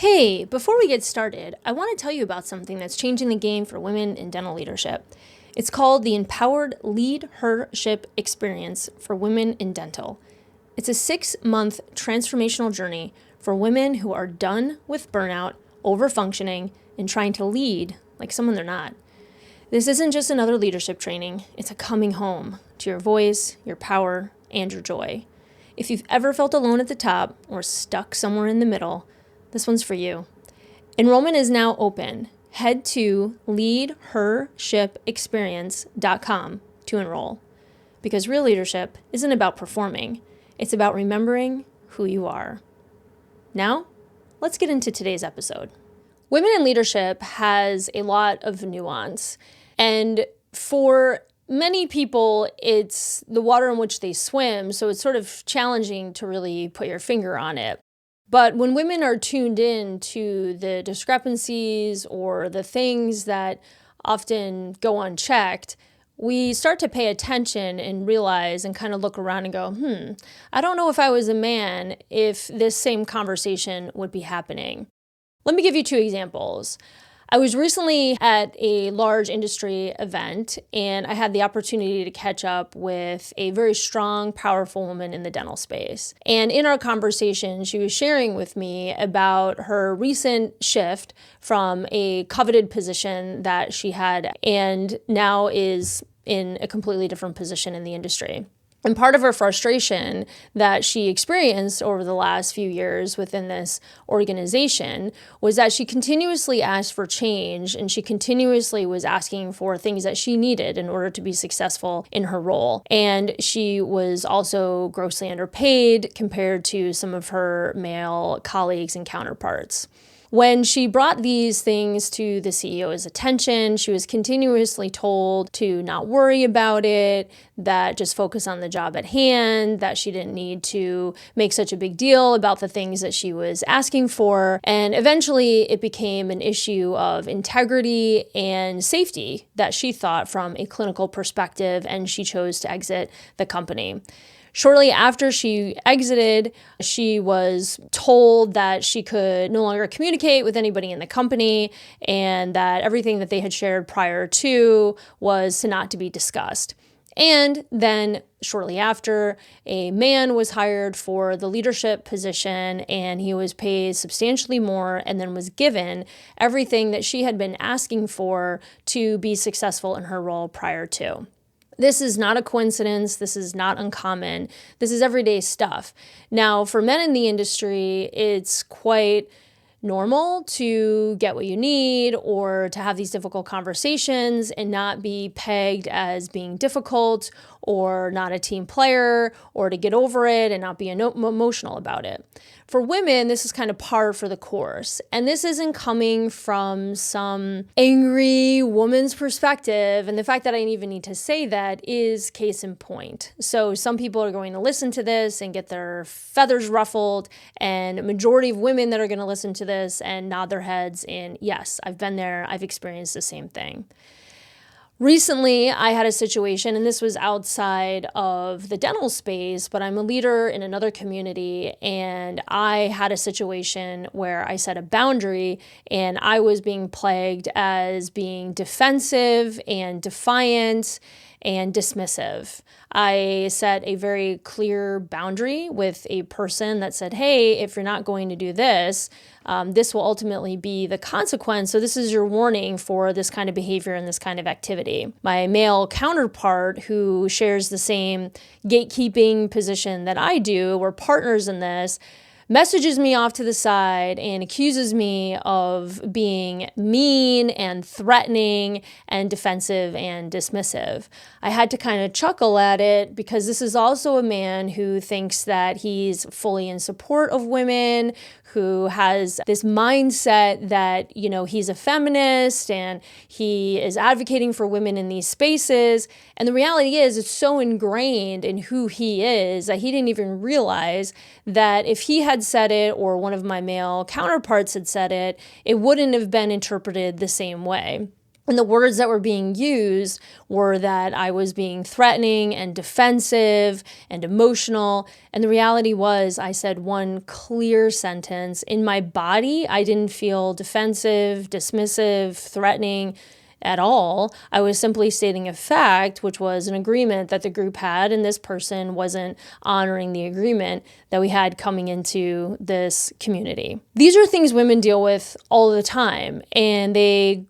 Hey, before we get started, I want to tell you about something that's changing the game for women in dental leadership. It's called the Empowered LeadHERship Experience for Women in Dental. It's a 6-month transformational journey for women who are done with burnout, overfunctioning, and trying to lead like someone they're not. This isn't just another leadership training, it's a coming home to your voice, your power, and your joy. If you've ever felt alone at the top or stuck somewhere in the middle, this one's for you. Enrollment is now open. Head to LeadHERshipExperience.com to enroll. Because real leadership isn't about performing, it's about remembering who you are. Now, let's get into today's episode. Women in leadership has a lot of nuance, and for many people, it's the water in which they swim, so it's sort of challenging to really put your finger on it. But when women are tuned in to the discrepancies or the things that often go unchecked, we start to pay attention and realize and kind of look around and go, I don't know if I was a man if this same conversation would be happening. Let me give you 2 examples. I was recently at a large industry event, and I had the opportunity to catch up with a very strong, powerful woman in the dental space. And in our conversation, she was sharing with me about her recent shift from a coveted position that she had and now is in a completely different position in the industry. And part of her frustration that she experienced over the last few years within this organization was that she continuously asked for change, and she continuously was asking for things that she needed in order to be successful in her role. And she was also grossly underpaid compared to some of her male colleagues and counterparts. When she brought these things to the CEO's attention, she was continuously told to not worry about it, that just focus on the job at hand, that she didn't need to make such a big deal about the things that she was asking for. And eventually it became an issue of integrity and safety that she thought from a clinical perspective, and she chose to exit the company. Shortly after she exited, she was told that she could no longer communicate with anybody in the company and that everything that they had shared prior to was not to be discussed. And then shortly after, a man was hired for the leadership position, and he was paid substantially more and then was given everything that she had been asking for to be successful in her role prior to. This is not a coincidence. This is not uncommon. This is everyday stuff. Now, for men in the industry, it's quite normal to get what you need or to have these difficult conversations and not be pegged as being difficult or not a team player, or to get over it and not be emotional about it. For women, this is kind of par for the course. And this isn't coming from some angry woman's perspective. And the fact that I even need to say that is case in point. So some people are going to listen to this and get their feathers ruffled, and a majority of women that are going to listen to this and nod their heads in, yes, I've been there, I've experienced the same thing. Recently, I had a situation, and this was outside of the dental space, but I'm a leader in another community, and I had a situation where I set a boundary, and I was being plagued as being defensive and defiant and dismissive. I set a very clear boundary with a person that said, hey, if you're not going to do this, this will ultimately be the consequence. So this is your warning for this kind of behavior and this kind of activity. My male counterpart, who shares the same gatekeeping position that I do, we're partners in this, messages me off to the side and accuses me of being mean and threatening and defensive and dismissive. I had to kind of chuckle at it because this is also a man who thinks that he's fully in support of women, who has this mindset that, he's a feminist and he is advocating for women in these spaces. And the reality is, it's so ingrained in who he is that he didn't even realize that if he had said it or one of my male counterparts had said it, it wouldn't have been interpreted the same way. And the words that were being used were that I was being threatening and defensive and emotional. And the reality was, I said one clear sentence. In my body, I didn't feel defensive, dismissive, threatening at all. I was simply stating a fact, which was an agreement that the group had, and this person wasn't honoring the agreement that we had coming into this community. These are things women deal with all the time, and they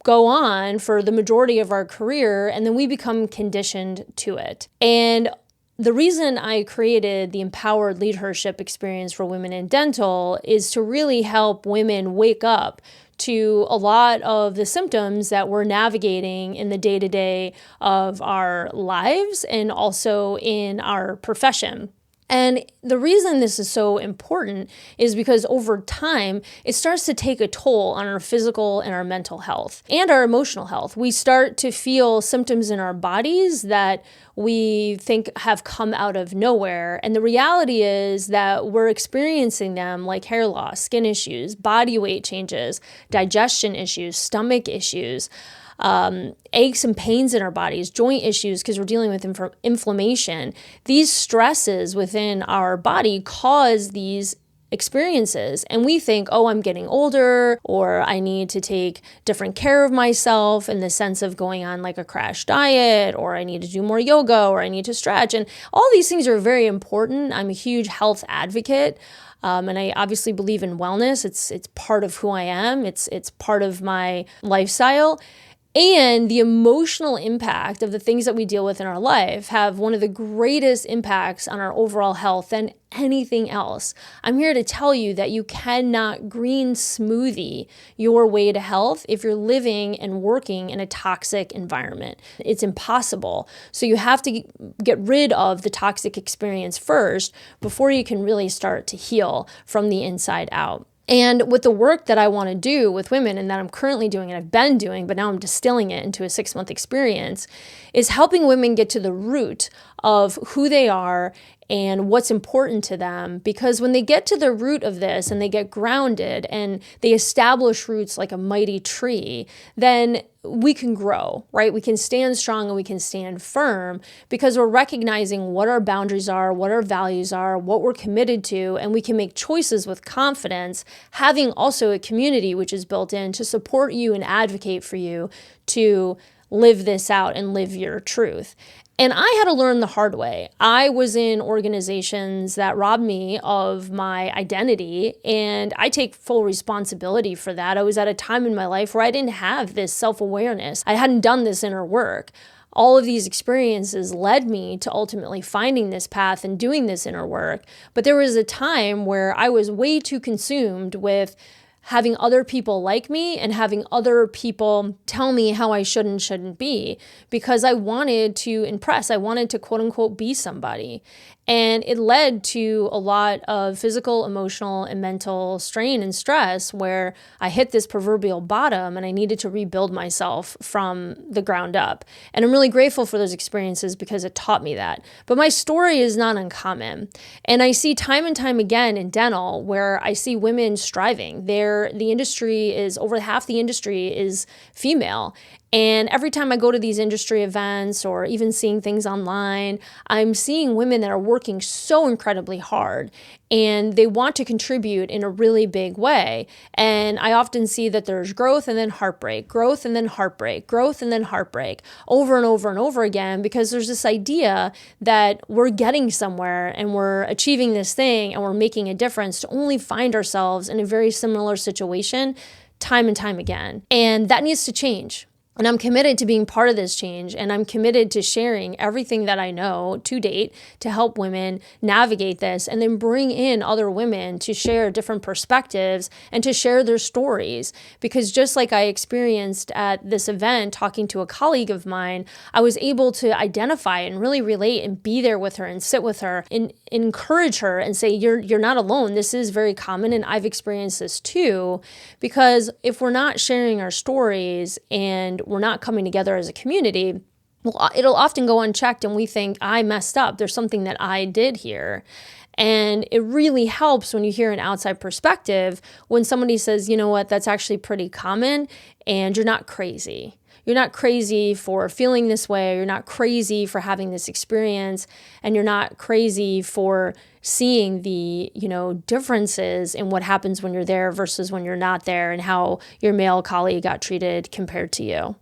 go on for the majority of our career, and then we become conditioned to it. And the reason I created the empowered LeadHERship experience for women in dental is to really help women wake up to a lot of the symptoms that we're navigating in the day-to-day of our lives and also in our profession. And the reason this is so important is because over time, it starts to take a toll on our physical and our mental health and our emotional health. We start to feel symptoms in our bodies that we think have come out of nowhere. And the reality is that we're experiencing them like hair loss, skin issues, body weight changes, digestion issues, stomach issues, aches and pains in our bodies, joint issues because we're dealing with inflammation. These stresses within our body cause these experiences. And we think, oh, I'm getting older, or I need to take different care of myself in the sense of going on like a crash diet, or I need to do more yoga, or I need to stretch. And all these things are very important. I'm a huge health advocate. And I obviously believe in wellness. It's part of who I am. It's part of my lifestyle. And the emotional impact of the things that we deal with in our life have one of the greatest impacts on our overall health than anything else. I'm here to tell you that you cannot green smoothie your way to health if you're living and working in a toxic environment. It's impossible. So you have to get rid of the toxic experience first before you can really start to heal from the inside out. And with the work that I want to do with women and that I'm currently doing and I've been doing, but now I'm distilling it into a 6-month experience, is helping women get to the root of who they are and what's important to them. Because when they get to the root of this and they get grounded and they establish roots like a mighty tree, then we can grow, right? We can stand strong and we can stand firm because we're recognizing what our boundaries are, what our values are, what we're committed to, and we can make choices with confidence, having also a community which is built in to support you and advocate for you to live this out and live your truth. And I had to learn the hard way. I was in organizations that robbed me of my identity, and I take full responsibility for that. I was at a time in my life where I didn't have this self-awareness. I hadn't done this inner work. All of these experiences led me to ultimately finding this path and doing this inner work. But there was a time where I was way too consumed with having other people like me and having other people tell me how I should and shouldn't be because I wanted to impress. I wanted to quote unquote be somebody. And it led to a lot of physical, emotional, and mental strain and stress where I hit this proverbial bottom and I needed to rebuild myself from the ground up. And I'm really grateful for those experiences because it taught me that. But my story is not uncommon. And I see time and time again in dental where I see women striving. The industry is, over half the industry is female. And every time I go to these industry events or even seeing things online, I'm seeing women that are working so incredibly hard and they want to contribute in a really big way. And I often see that there's growth and then heartbreak, growth and then heartbreak, growth and then heartbreak over and over and over again, because there's this idea that we're getting somewhere and we're achieving this thing and we're making a difference to only find ourselves in a very similar situation time and time again. And that needs to change. And I'm committed to being part of this change, and I'm committed to sharing everything that I know to date to help women navigate this and then bring in other women to share different perspectives and to share their stories. Because just like I experienced at this event talking to a colleague of mine, I was able to identify and really relate and be there with her and sit with her and encourage her and say, you're not alone. This is very common and I've experienced this too. Because if we're not sharing our stories and we're not coming together as a community, well, it'll often go unchecked and we think, I messed up. There's something that I did here. And it really helps when you hear an outside perspective when somebody says, you know what, that's actually pretty common and you're not crazy. You're not crazy for feeling this way. You're not crazy for having this experience. And you're not crazy for seeing the, differences in what happens when you're there versus when you're not there and how your male colleague got treated compared to you.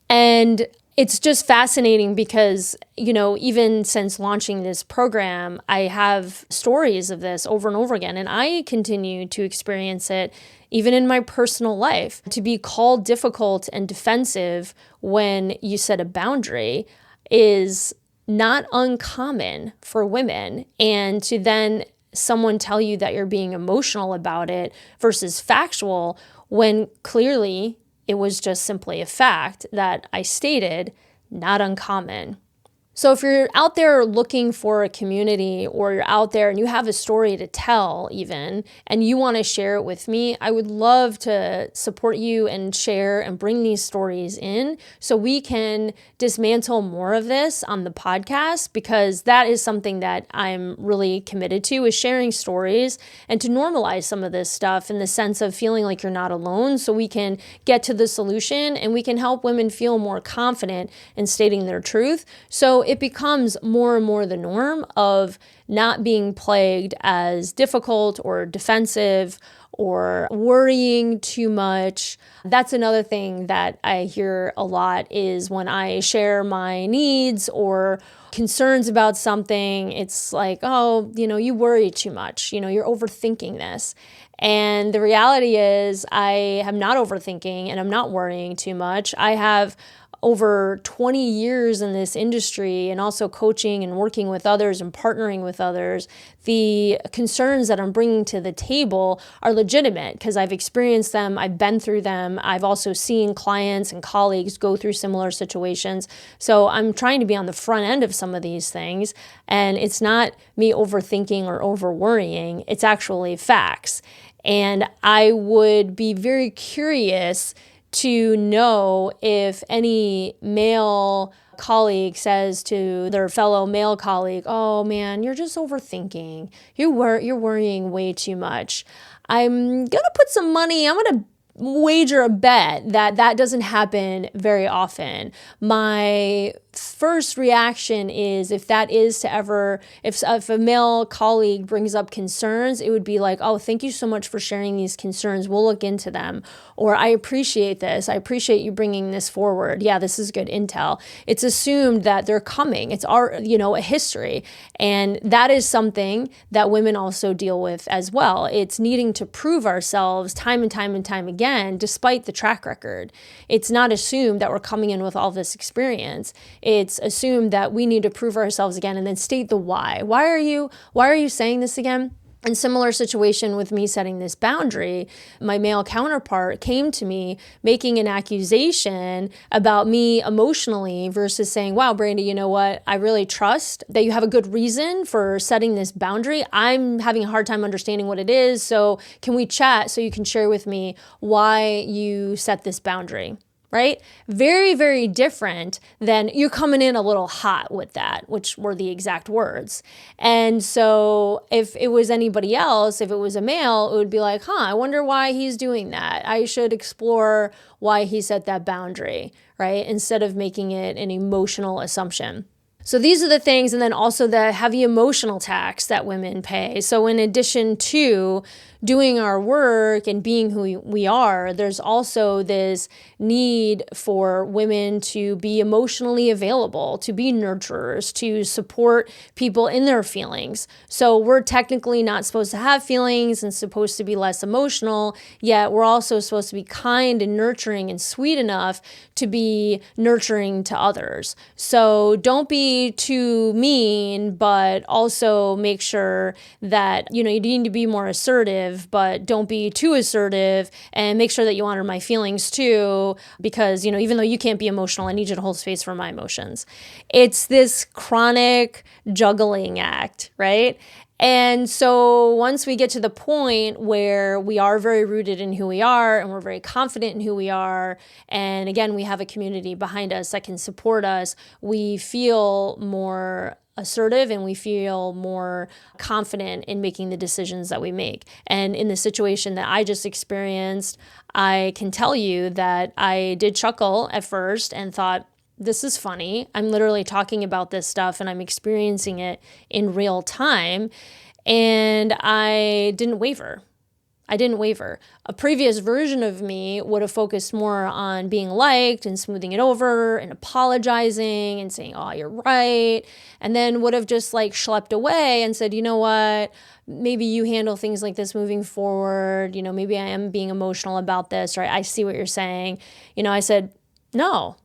And it's just fascinating because, even since launching this program, I have stories of this over and over again, and I continue to experience it even in my personal life. To be called difficult and defensive when you set a boundary is not uncommon for women. And to then someone tell you that you're being emotional about it versus factual when clearly it was just simply a fact that I stated, not uncommon. So if you're out there looking for a community, or you're out there and you have a story to tell even, and you want to share it with me, I would love to support you and share and bring these stories in so we can dismantle more of this on the podcast, because that is something that I'm really committed to, is sharing stories and to normalize some of this stuff in the sense of feeling like you're not alone, so we can get to the solution and we can help women feel more confident in stating their truth. So it becomes more and more the norm of not being plagued as difficult or defensive or worrying too much. That's another thing that I hear a lot is when I share my needs or concerns about something, it's like, oh, you worry too much. You're overthinking this. And the reality is I am not overthinking and I'm not worrying too much. I have over 20 years in this industry and also coaching and working with others and partnering with others. The concerns that I'm bringing to the table are legitimate because I've experienced them, I've been through them, I've also seen clients and colleagues go through similar situations. So I'm trying to be on the front end of some of these things, and it's not me overthinking or over worrying, it's actually facts. And I would be very curious to know if any male colleague says to their fellow male colleague, oh man, you're just overthinking. You're worrying way too much. I'm going to put some money, I'm going to wager a bet that that doesn't happen very often. My first reaction is if that is to ever, if a male colleague brings up concerns, it would be like, oh, thank you so much for sharing these concerns. We'll look into them. Or I appreciate this. I appreciate you bringing this forward. Yeah, this is good intel. It's assumed that they're coming. It's a history. And that is something that women also deal with as well. It's needing to prove ourselves time and time and time again, despite the track record. It's not assumed that we're coming in with all this experience. It's assumed that we need to prove ourselves again and then state the why. Why are you saying this again? In similar situation with me setting this boundary, my male counterpart came to me making an accusation about me emotionally versus saying, wow, Brandy, you know what? I really trust that you have a good reason for setting this boundary. I'm having a hard time understanding what it is. So can we chat so you can share with me why you set this boundary? Right? Very, very different than you're coming in a little hot with that, which were the exact words. And so if it was anybody else, if it was a male, it would be like, I wonder why he's doing that. I should explore why he set that boundary, right? Instead of making it an emotional assumption. So these are the things, and then also the heavy emotional tax that women pay. So in addition to doing our work and being who we are, there's also this need for women to be emotionally available, to be nurturers, to support people in their feelings. So we're technically not supposed to have feelings and supposed to be less emotional, yet we're also supposed to be kind and nurturing and sweet enough to be nurturing to others. So don't be too mean, but also make sure that, you need to be more assertive, but don't be too assertive, and make sure that you honor my feelings too, because, even though you can't be emotional, I need you to hold space for my emotions. It's this chronic juggling act, right? And so once we get to the point where we are very rooted in who we are and we're very confident in who we are, and again, we have a community behind us that can support us, we feel more assertive and we feel more confident in making the decisions that we make. And in the situation that I just experienced, I can tell you that I did chuckle at first and thought, this is funny. I'm literally talking about this stuff and I'm experiencing it in real time. And I didn't waver. A previous version of me would have focused more on being liked and smoothing it over and apologizing and saying, oh, you're right. And then would have just like schlepped away and said, you know what, maybe you handle things like this moving forward. Maybe I am being emotional about this, right? I see what you're saying. I said, no.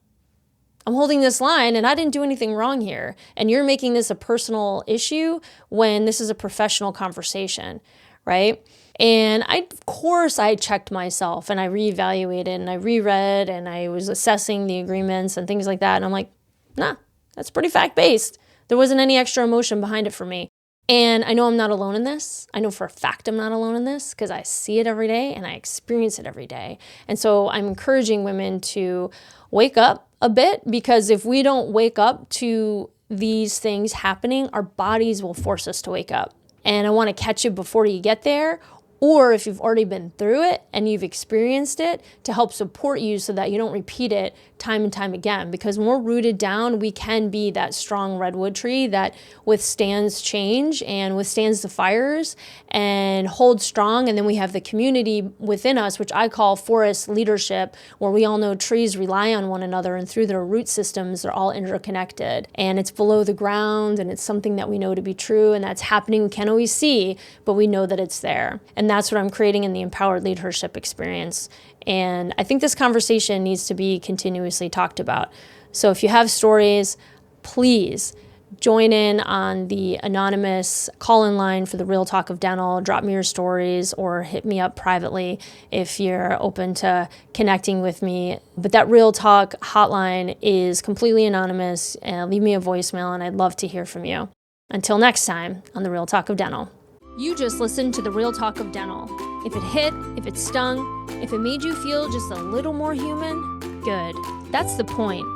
I'm holding this line and I didn't do anything wrong here. And you're making this a personal issue when this is a professional conversation, right? And of course, I checked myself and I reevaluated and I reread and I was assessing the agreements and things like that. And I'm like, nah, that's pretty fact-based. There wasn't any extra emotion behind it for me. And I know I'm not alone in this. I know for a fact I'm not alone in this because I see it every day and I experience it every day. And so I'm encouraging women to wake up a bit, because if we don't wake up to these things happening, our bodies will force us to wake up. And I want to catch you before you get there, or if you've already been through it and you've experienced it, to help support you so that you don't repeat it time and time again. Because when we're rooted down, we can be that strong redwood tree that withstands change and withstands the fires and holds strong. And then we have the community within us, which I call forest leadership, where we all know trees rely on one another, and through their root systems, they're all interconnected. And it's below the ground, and it's something that we know to be true, and that's happening. We can't always see, but we know that it's there. And that's what I'm creating in the Empowered LeadHERship experience. And I think this conversation needs to be continuously talked about. So if you have stories, please join in on the anonymous call-in line for the Real Talk of Dental. Drop me your stories or hit me up privately if you're open to connecting with me. But that Real Talk hotline is completely anonymous. Leave me a voicemail and I'd love to hear from you. Until next time on the Real Talk of Dental. You just listened to the Real Talk of Dental. If it hit, if it stung, if it made you feel just a little more human, good. That's the point.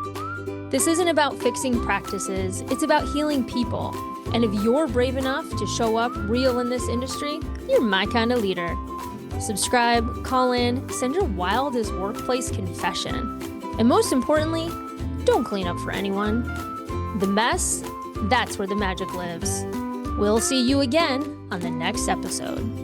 This isn't about fixing practices, it's about healing people. And if you're brave enough to show up real in this industry, you're my kind of leader. Subscribe, call in, send your wildest workplace confession. And most importantly, don't clean up for anyone. The mess, that's where the magic lives. We'll see you again on the next episode.